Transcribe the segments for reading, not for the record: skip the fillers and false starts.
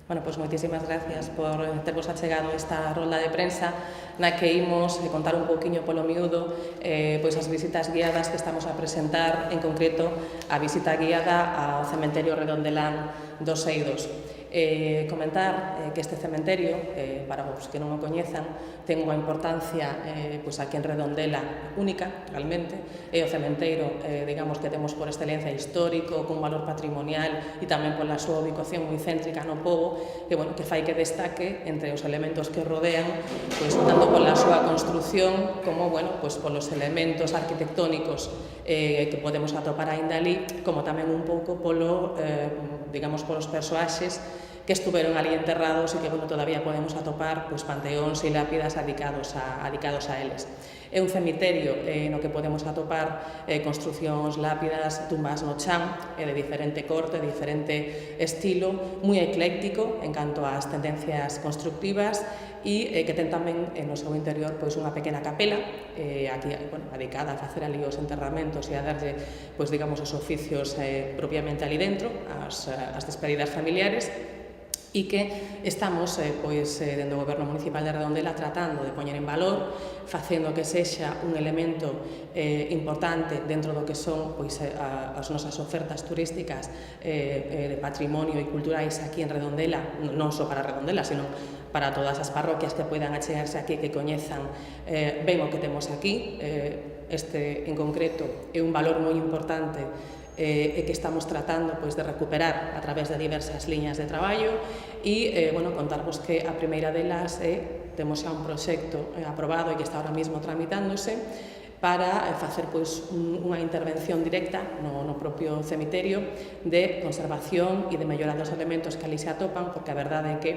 Bueno, pois moitísimas gracias por tervos achegado esta rolda de prensa na que imos contar un pouquiño polo miúdo pois as visitas guiadas que estamos a presentar, en concreto a visita guiada ao Cementerio Redondelán dos Eidos. Comentar que este cementerio, para os que non o coñezan, ten unha importancia pois aquí en Redondela única, realmente. É o cementeiro, digamos, que temos por excelencia histórico, con valor patrimonial e tamén pola súa ubicación moi céntrica no pobo, que, bueno, que fai que destaque entre os elementos que rodean, pois, tanto pola súa construción como, bueno, pois, polos elementos arquitectónicos que podemos atopar aínda ali, como tamén un pouco polo, digamos, polos persoaxes que estuveron ali enterrados e que, bueno, todavía podemos atopar pois, panteóns e lápidas dedicados a eles. É un cemiterio no que podemos atopar construcións, lápidas, tumbas no chan, de diferente corte, diferente estilo, moi ecléctico en canto ás tendencias constructivas e que ten tamén no seu interior pois, unha pequena capela aquí, bueno, dedicada a facer ali os enterramentos e a darlle, pois, digamos, os oficios propiamente ali dentro, as despedidas familiares, e que estamos, pois, dende o Goberno Municipal de Redondela tratando de poñer en valor, facendo que sexa un elemento importante dentro do que son pois, as nosas ofertas turísticas de patrimonio e culturais aquí en Redondela, non só para Redondela, sino para todas as parroquias que poidan achegarse aquí, que coñezan ben o que temos aquí. Este, en concreto, é un valor moi importante e que estamos tratando pois, de recuperar a través de diversas liñas de traballo e, bueno, contarvos que a primeira delas temos xa un proxecto aprobado e que está ahora mesmo tramitándose para facer pois, unha intervención directa no propio cemiterio de conservación e de mellora dos elementos que ali se atopan, porque a verdade é que,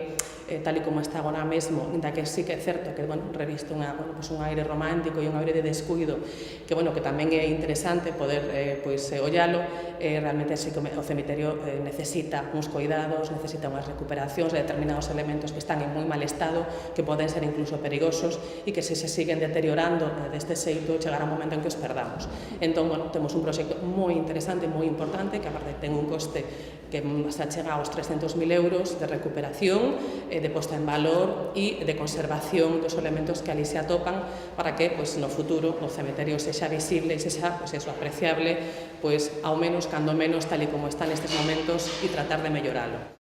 tal e como está agora mesmo, inda que sí que é certo que, bueno, reviste un aire romántico e un aire de descuido, que, bueno, que tamén é interesante poder pois, ollalo, realmente sí que o cemiterio necesita uns cuidados, necesita unhas recuperacións de determinados elementos que están en moi mal estado, que poden ser incluso perigosos e que se siguen deteriorando deste xeito, chegará un momento en que os perdamos. Entón, bueno, temos un proxecto moi interesante, moi importante, que aparte ten un coste que se achega aos 300.000 euros de recuperación, de posta en valor e de conservación dos elementos que ali se atopan para que, pois, no futuro, o cementerio sexa visible e sexa, pois, eso, apreciable, pois, ao menos, cando menos, tal e como está nestes momentos e tratar de melloralo.